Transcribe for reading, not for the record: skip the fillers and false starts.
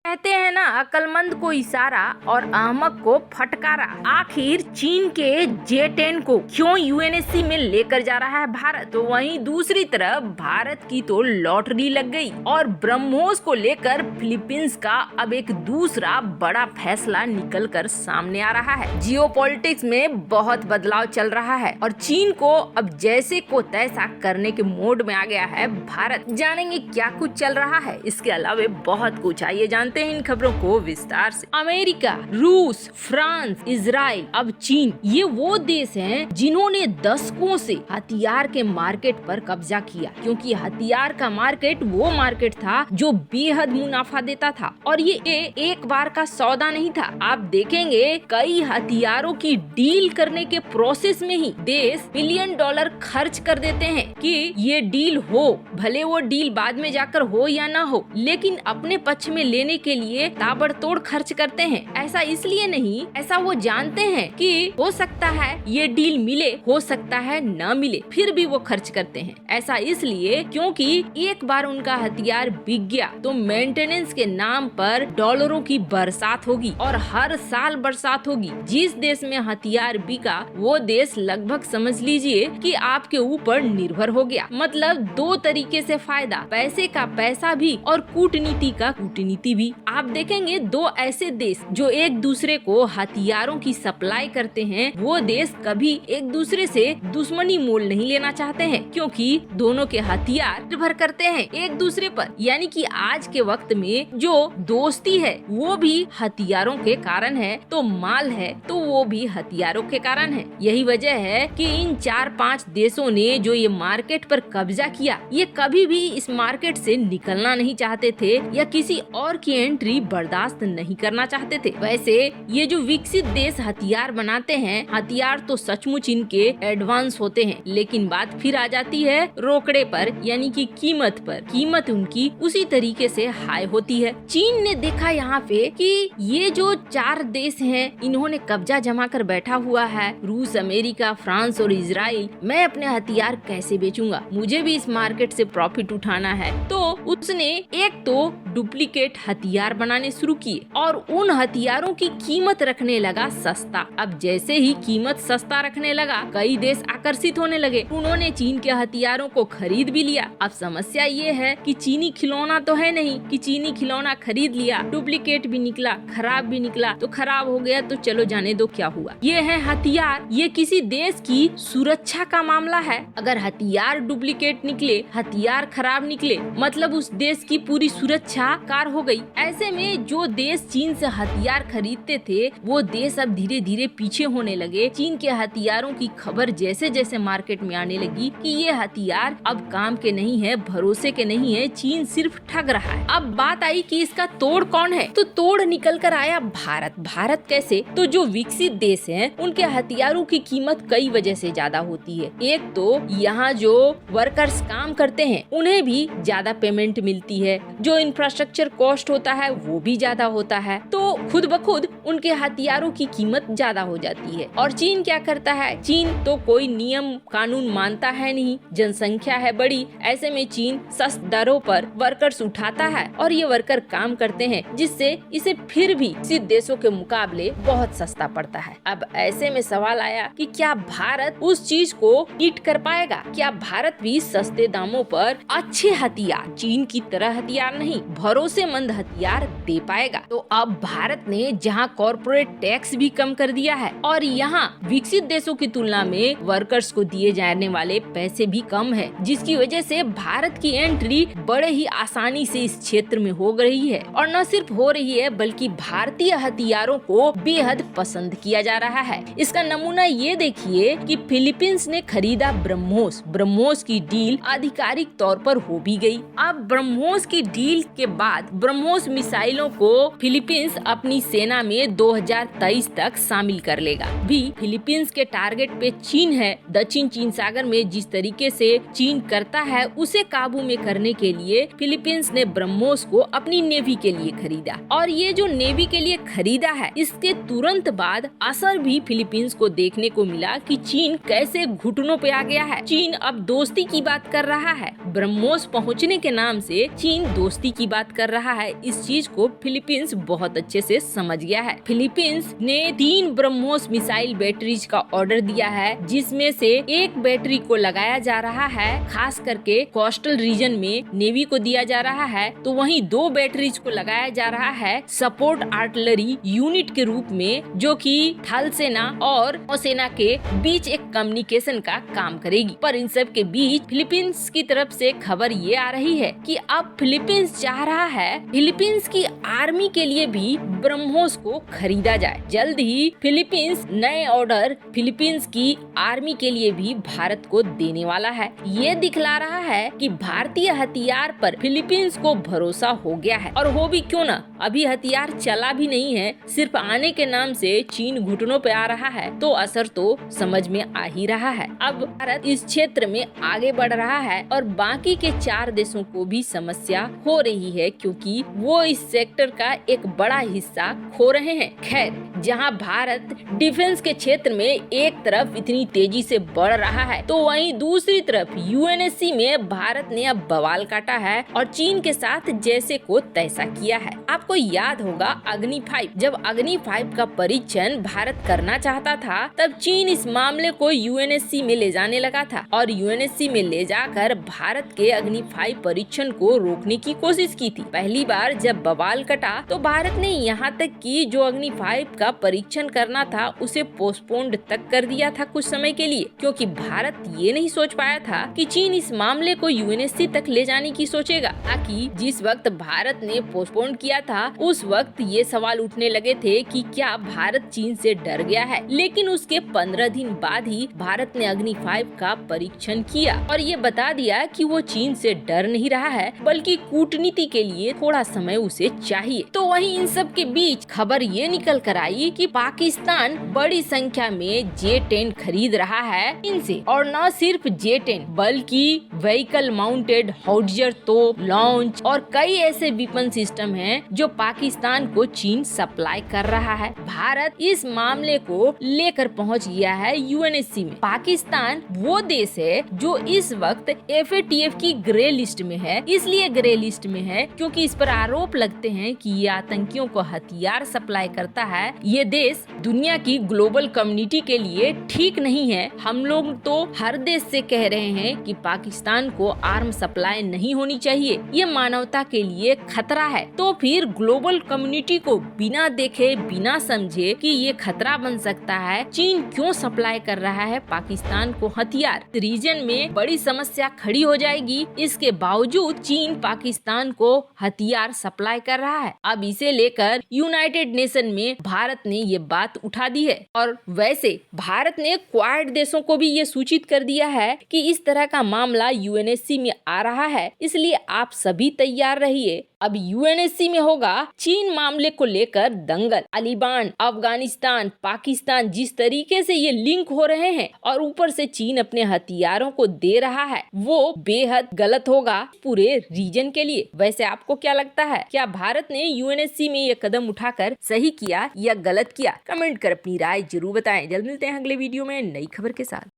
कहते हैं ना, अक्लमंद को इशारा और अहमक को फटकारा। आखिर चीन के J-10 को क्यों UNSC में लेकर जा रहा है भारत? तो वहीं दूसरी तरफ भारत की तो लॉटरी लग गई और ब्रह्मोस को लेकर फिलीपींस का अब एक दूसरा बड़ा फैसला निकल कर सामने आ रहा है। जियोपॉलिटिक्स में बहुत बदलाव चल रहा है और चीन को अब जैसे को तैसा करने के मोड में आ गया है भारत। जानेंगे क्या कुछ चल रहा है, इसके अलावा बहुत कुछ। आइए जानते हैं इन खबरों को विस्तार से। अमेरिका, रूस, फ्रांस, इजराइल, अब चीन, ये वो देश हैं जिन्होंने दशकों से हथियार के मार्केट पर कब्जा किया, क्योंकि हथियार का मार्केट वो मार्केट था जो बेहद मुनाफा देता था और ये एक बार का सौदा नहीं था। आप देखेंगे कई हथियारों की डील करने के प्रोसेस में ही देश $1 बिलियन खर्च कर देते हैं कि ये डील हो, भले वो डील बाद में जाकर हो या ना हो, लेकिन अपने पक्ष में लेने के लिए ताबड़तोड़ खर्च करते हैं। ऐसा इसलिए नहीं, ऐसा वो जानते हैं कि हो सकता है ये डील मिले, हो सकता है ना मिले, फिर भी वो खर्च करते हैं। ऐसा इसलिए क्योंकि एक बार उनका हथियार बिक गया तो मेंटेनेंस के नाम पर डॉलरों की बरसात होगी और हर साल बरसात होगी। जिस देश में हथियार बिका वो देश लगभग समझ लीजिए कि आपके ऊपर निर्भर हो गया। मतलब दो तरीके से फायदा, पैसे का पैसा भी और कूटनीति का कूटनीति भी। आप देखेंगे दो ऐसे देश जो एक दूसरे को हथियारों की सप्लाई करते हैं, वो देश कभी एक दूसरे से दुश्मनी मोल नहीं लेना चाहते हैं, क्योंकि दोनों के हथियार निर्भर करते हैं एक दूसरे पर। यानी कि आज के वक्त में जो दोस्ती है वो भी हथियारों के कारण है, तो माल है तो वो भी हथियारों के कारण है। यही वजह है कि इन 4-5 देशों ने जो ये मार्केट पर कब्जा किया, ये कभी भी इस मार्केट से निकलना नहीं चाहते थे या किसी और की एंट्री बर्दाश्त नहीं करना चाहते थे। वैसे ये जो विकसित देश हथियार बनाते हैं, हथियार तो सचमुच इनके एडवांस होते हैं, लेकिन बात फिर आ जाती है रोकड़े पर, यानी कि कीमत पर। कीमत उनकी उसी तरीके से हाई होती है। चीन ने देखा यहाँ पे कि ये जो 4 देश हैं, इन्होंने कब्जा जमा कर बैठा हुआ है, रूस, अमेरिका, फ्रांस और इजराइल, मैं अपने हथियार कैसे बेचूंगा, मुझे भी इस मार्केट से प्रॉफिट उठाना है। तो उसने एक तो डुप्लीकेट हथियार बनाने शुरू किए और उन हथियारों की कीमत रखने लगा सस्ता। अब जैसे ही कीमत सस्ता रखने लगा, कई देश आकर्षित होने लगे। उन्होंने चीन के हथियारों को खरीद भी लिया। अब समस्या ये है कि चीनी खिलौना तो है नहीं कि चीनी खिलौना खरीद लिया, डुप्लीकेट भी निकला, खराब भी निकला, तो खराब हो गया तो चलो जाने दो क्या हुआ। ये है हथियार, ये किसी देश की सुरक्षा का मामला है। अगर हथियार डुप्लीकेट निकले, हथियार खराब निकले, मतलब उस देश की पूरी सुरक्षा कार हो गई। ऐसे में जो देश चीन से हथियार खरीदते थे वो देश अब धीरे धीरे पीछे होने लगे। चीन के हथियारों की खबर जैसे जैसे मार्केट में आने लगी कि ये हथियार अब काम के नहीं है, भरोसे के नहीं है, चीन सिर्फ ठग रहा है। अब बात आई कि इसका तोड़ कौन है, तो तोड़ निकल कर आया भारत। भारत कैसे? तो जो विकसित देश हैं उनके हथियारों की कीमत कई वजह से ज्यादा होती है। एक तो यहाँ जो वर्कर्स काम करते हैं उन्हें भी ज्यादा पेमेंट मिलती है, जो इंफ्रास्ट्रक्चर कॉस्ट होता है वो भी ज्यादा होता है, तो खुद ब खुद उनके हथियारों की कीमत ज्यादा हो जाती है। और चीन क्या करता है? चीन तो कोई नियम कानून मानता है नहीं, जनसंख्या है बड़ी, ऐसे में चीन सस्ती दरों पर वर्कर्स उठाता है और ये वर्कर काम करते हैं, जिससे इसे फिर भी विकसित देशों के मुकाबले बहुत सस्ता पड़ता है। अब ऐसे में सवाल आया कि क्या भारत उस चीज को ईट कर पाएगा? क्या भारत भी सस्ते दामों पर अच्छे हथियार, चीन की तरह हथियार नहीं, भरोसेमंद हथियार दे पाएगा? तो अब भारत ने जहां कॉर्पोरेट टैक्स भी कम कर दिया है और यहां विकसित देशों की तुलना में वर्कर्स को दिए जाने वाले पैसे भी कम है, जिसकी वजह से भारत की एंट्री बड़े ही आसानी से इस क्षेत्र में हो रही है। और न सिर्फ हो रही है बल्कि भारतीय हथियारों को बेहद पसंद किया जा रहा है। इसका नमूना ये देखिए कि फिलीपींस ने खरीदा ब्रह्मोस। ब्रह्मोस की डील आधिकारिक तौर पर हो भी गई। अब ब्रह्मोस की डील के बाद ब्रह्मोस मिसाइलों को फिलीपींस अपनी सेना में 2023 तक शामिल कर लेगा। भी फिलीपींस के टारगेट पे चीन है। दक्षिण चीन सागर में जिस तरीके से चीन करता है उसे काबू में करने के लिए फिलीपींस ने ब्रह्मोस को अपनी नेवी के लिए खरीदा। और ये जो नेवी के लिए खरीदा है, इसके तुरंत बाद असर भी फिलीपींस को देखने को मिला कि चीन कैसे घुटनों पे आ गया है। चीन अब दोस्ती की बात कर रहा है। ब्रह्मोस पहुंचने के नाम से चीन दोस्ती की बात कर रहा है। इस चीज को फिलीपींस बहुत अच्छे से समझ गया है। फिलीपींस ने 3 ब्रह्मोस मिसाइल बैटरीज का ऑर्डर दिया है, जिसमें से एक बैटरी को लगाया जा रहा है खास करके कोस्टल रीजन में नेवी को दिया जा रहा है, तो वहीं 2 बैटरीज को लगाया जा रहा है सपोर्ट आर्टिलरी यूनिट के रूप में, जो कि थल सेना और नौसेना के बीच एक कम्युनिकेशन का काम करेगी। पर इन सब के बीच फिलीपींस की तरफ से खबर ये आ रही है कि अब फिलीपींस चाह रहा है फिलीपींस की आर्मी के लिए भी ब्रह्मोस को खरीदा जाए। जल्द ही फिलीपींस नए ऑर्डर फिलीपींस की आर्मी के लिए भी भारत को देने वाला है। ये दिखला रहा है कि भारतीय हथियार पर फिलीपींस को भरोसा हो गया है, और हो भी क्यों ना, अभी हथियार चला भी नहीं है, सिर्फ आने के नाम से चीन घुटनों पे आ रहा है, तो असर तो समझ में आ ही रहा है। अब भारत इस क्षेत्र में आगे बढ़ रहा है और बाकी के 4 देशों को भी समस्या हो रही है, क्योंकि वो इस सेक्टर का एक बड़ा हिस्सा खो रहे हैं। खैर, जहां भारत डिफेंस के क्षेत्र में एक तरफ इतनी तेजी से बढ़ रहा है, तो वहीं दूसरी तरफ यूएनएससी में भारत ने अब बवाल काटा है और चीन के साथ जैसे को तैसा किया है। आपको याद होगा अग्नि 5, जब अग्नि 5 का परीक्षण भारत करना चाहता था, तब चीन इस मामले को यूएनएससी में ले जाने लगा था और यूएनएससी में ले जाकर भारत के अग्नि 5 परीक्षण को रोकने की कोशिश की थी। पहली बार जब बवाल कटा तो भारत ने यहाँ तक कि जो अग्नि 5 का परीक्षण करना था उसे पोस्टपोन्ड तक कर दिया था कुछ समय के लिए, क्योंकि भारत ये नहीं सोच पाया था कि चीन इस मामले को यूएनएससी तक ले जाने की सोचेगा। ताकि जिस वक्त भारत ने पोस्टपोन किया था उस वक्त ये सवाल उठने लगे थे कि क्या भारत चीन से डर गया है, लेकिन उसके 15 दिन बाद ही भारत ने अग्नि 5 का परीक्षण किया और ये बता दिया कि वो चीन से डर नहीं रहा है, बल्कि कूटनीति के लिए थोड़ा समय उसे चाहिए। तो वहीं इन सब के बीच खबर ये निकल कर आई कि पाकिस्तान बड़ी संख्या में J-10 खरीद रहा है इनसे, और न सिर्फ J-10 बल्कि व्हीकल माउंटेड हॉविट्जर, तोप, लॉन्च और कई ऐसे विपन सिस्टम हैं जो पाकिस्तान को चीन सप्लाई कर रहा है। भारत इस मामले को लेकर पहुंच गया है यूएनएससी में। पाकिस्तान वो देश है जो इस वक्त FATF की ग्रे लिस्ट में है, इसलिए ग्रे लिस्ट में है क्योंकि इस पर आरोप लगते हैं कि ये आतंकियों को हथियार सप्लाई करता है। ये देश दुनिया की ग्लोबल कम्युनिटी के लिए ठीक नहीं है। हम लोग तो हर देश से कह रहे हैं कि पाकिस्तान को आर्म सप्लाई नहीं होनी चाहिए, ये मानवता के लिए खतरा है। तो फिर ग्लोबल कम्युनिटी को बिना देखे बिना समझे कि ये खतरा बन सकता है, चीन क्यों सप्लाई कर रहा है पाकिस्तान को हथियार? रीजन में बड़ी समस्या खड़ी हो जाएगी। इसके बावजूद चीन पाकिस्तान को हथियार सप्लाई कर रहा है। अब इसे लेकर यूनाइटेड नेशन में भारत ने ये बात उठा दी है, और वैसे भारत ने क्वाड देशों को भी ये सूचित कर दिया है कि इस तरह का मामला यूएनएससी में आ रहा है, इसलिए आप सभी तैयार रहिए। अब यूएनएससी में होगा चीन मामले को लेकर दंगल। तालिबान, अफगानिस्तान, पाकिस्तान जिस तरीके से ये लिंक हो रहे हैं और ऊपर से चीन अपने हथियारों को दे रहा है, वो बेहद गलत होगा पूरे रीजन के लिए। वैसे आपको क्या लगता है, क्या भारत ने यूएनएससी में ये कदम उठाकर सही किया या गलत किया? कमेंट कर अपनी राय जरूर बताएं। जल्द मिलते हैं अगले वीडियो में नई खबर के साथ।